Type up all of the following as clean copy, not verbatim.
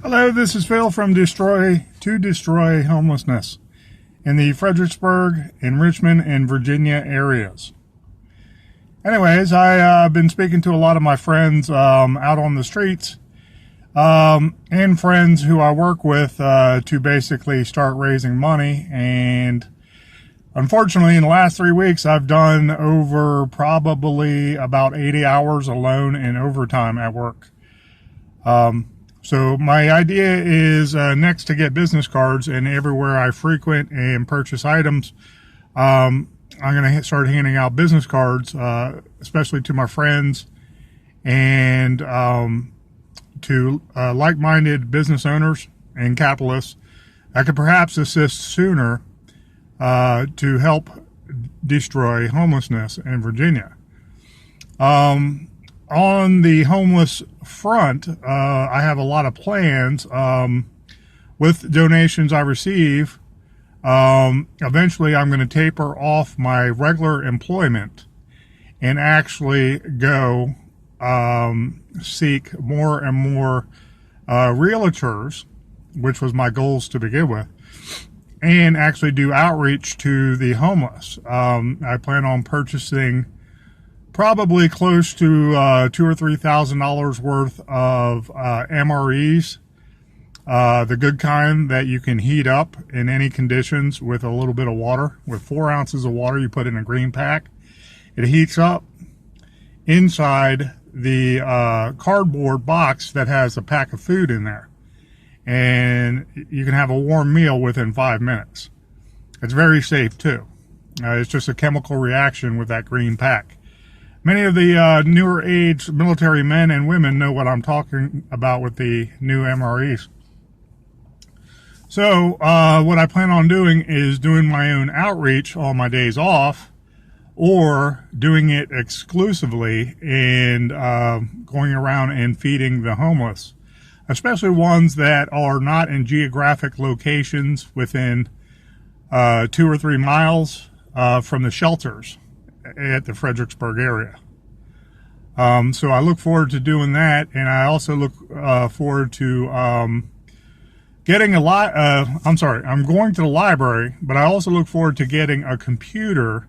Hello, this is Phil from Destroy Homelessness in the Fredericksburg, and Richmond, and Virginia areas. Anyways, I've been speaking to a lot of my friends out on the streets and friends who I work with to basically start raising money. And unfortunately, in the last 3 weeks, I've done over probably about 80 hours alone in overtime at work. So my idea is next to get business cards, and everywhere I frequent and purchase items, I'm going to start handing out business cards, especially to my friends and to like-minded business owners and capitalists that could perhaps assist sooner to help destroy homelessness in Virginia. On the homeless front, I have a lot of plans with donations I receive. Eventually, I'm going to taper off my regular employment and actually go seek more and more realtors, which was my goals to begin with, and actually do outreach to the homeless. I plan on purchasing probably close to $2,000 or $3,000 worth of MREs, the good kind that you can heat up in any conditions with a little bit of water. With 4 ounces of water, you put in a green pack. It heats up inside the cardboard box that has a pack of food in there, and you can have a warm meal within 5 minutes. It's very safe too. It's just a chemical reaction with that green pack. Many of the newer age military men and women know what I'm talking about with the new MREs. So what I plan on doing is doing my own outreach on my days off, or doing it exclusively and going around and feeding the homeless, especially ones that are not in geographic locations within 2 or 3 miles from the shelters at the Fredericksburg area. So I look forward to doing that, and I also look forward to getting I'm going to the library, but I also look forward to getting a computer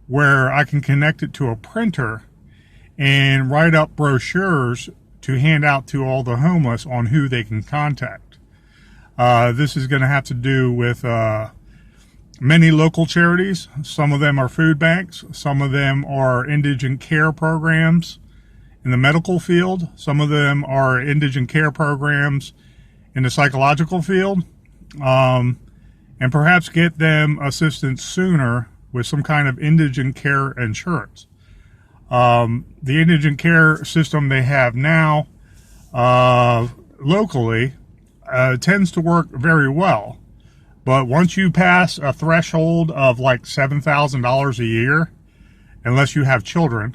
where I can connect it to a printer and write up brochures to hand out to all the homeless on who they can contact. This is going to have to do with many local charities. Some of them are food banks. Some of them are indigent care programs in the medical field. Some of them are indigent care programs in the psychological field. And perhaps get them assistance sooner with some kind of indigent care insurance. The indigent care system they have now locally tends to work very well. But once you pass a threshold of like $7,000 a year, unless you have children,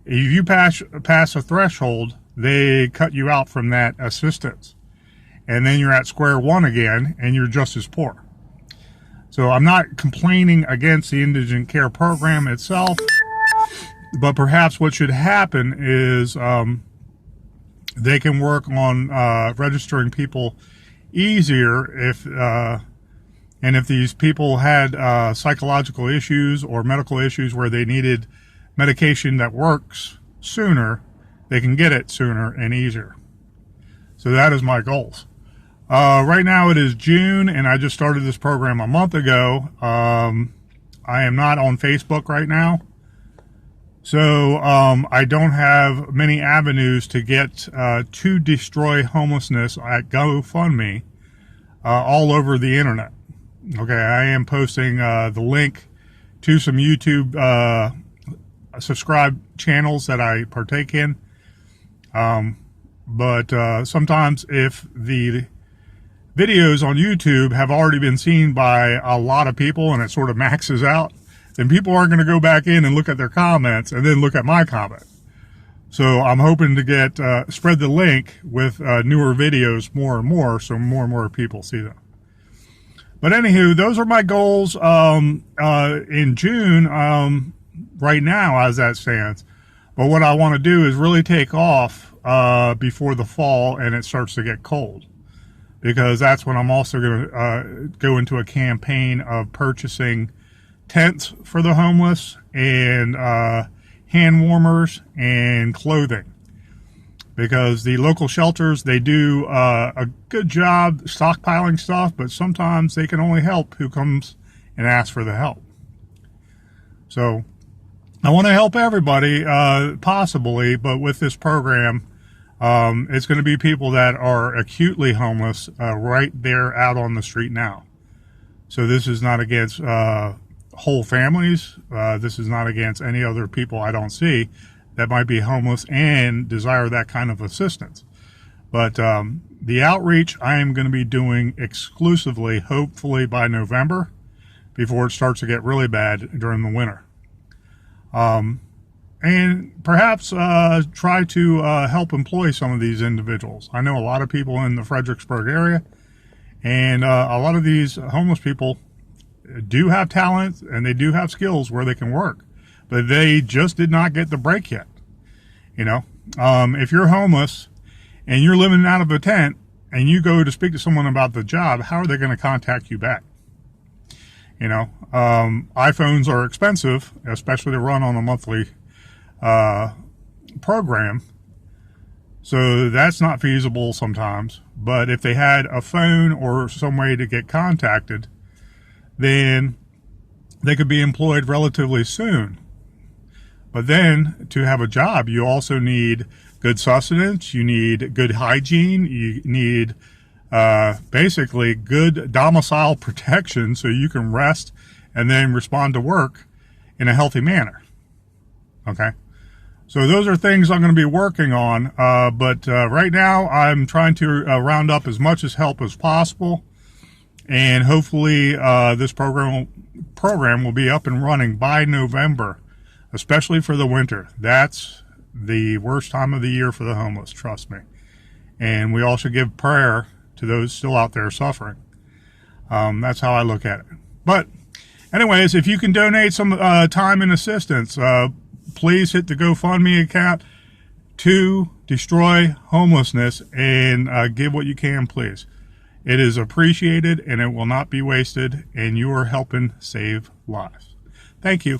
if you pass a threshold, they cut you out from that assistance. And then you're at square one again, and you're just as poor. So I'm not complaining against the indigent care program itself, but perhaps what should happen is they can work on registering people easier and if these people had psychological issues or medical issues where they needed medication that works sooner, they can get it sooner and easier. So that is my goals. Right now it is June, and I just started this program a month ago. I am not on Facebook right now. So I don't have many avenues to get to Destroy Homelessness at GoFundMe all over the internet. Okay, I am posting the link to some YouTube subscribe channels that I partake in. But sometimes if the videos on YouTube have already been seen by a lot of people and it sort of maxes out, then people aren't going to go back in and look at their comments and then look at my comment. So I'm hoping to get spread the link with newer videos more and more, so more and more people see them. But anywho, those are my goals in June right now as that stands. But what I want to do is really take off before the fall and it starts to get cold. because that's when I'm also going to go into a campaign of purchasing tents for the homeless and hand warmers and clothing. Because the local shelters, they do a good job stockpiling stuff, but sometimes they can only help who comes and asks for the help. So I want to help everybody possibly, but with this program, it's going to be people that are acutely homeless right there out on the street now. So this is not against whole families. This is not against any other people I don't see that might be homeless and desire that kind of assistance. But the outreach I am going to be doing exclusively, hopefully by November, before it starts to get really bad during the winter. And perhaps try to help employ some of these individuals. I know a lot of people in the Fredericksburg area, and a lot of these homeless people do have talent and they do have skills where they can work, but they just did not get the break yet. You know, if you're homeless and you're living out of a tent and you go to speak to someone about the job, how are they going to contact you back? You know, iPhones are expensive, especially to run on a monthly program. So that's not feasible sometimes. But if they had a phone or some way to get contacted, then they could be employed relatively soon. But then to have a job, you also need good sustenance, you need good hygiene, you need basically good domicile protection so you can rest and then respond to work in a healthy manner. Okay? So those are things I'm going to be working on, but right now I'm trying to round up as much as help as possible, and hopefully this program will be up and running by November, especially for the winter. That's the worst time of the year for the homeless, trust me. And we all should give prayer to those still out there suffering. That's how I look at it. But anyways, if you can donate some time and assistance, please hit the GoFundMe account to Destroy Homelessness and give what you can, please. It is appreciated and it will not be wasted, and you are helping save lives. Thank you.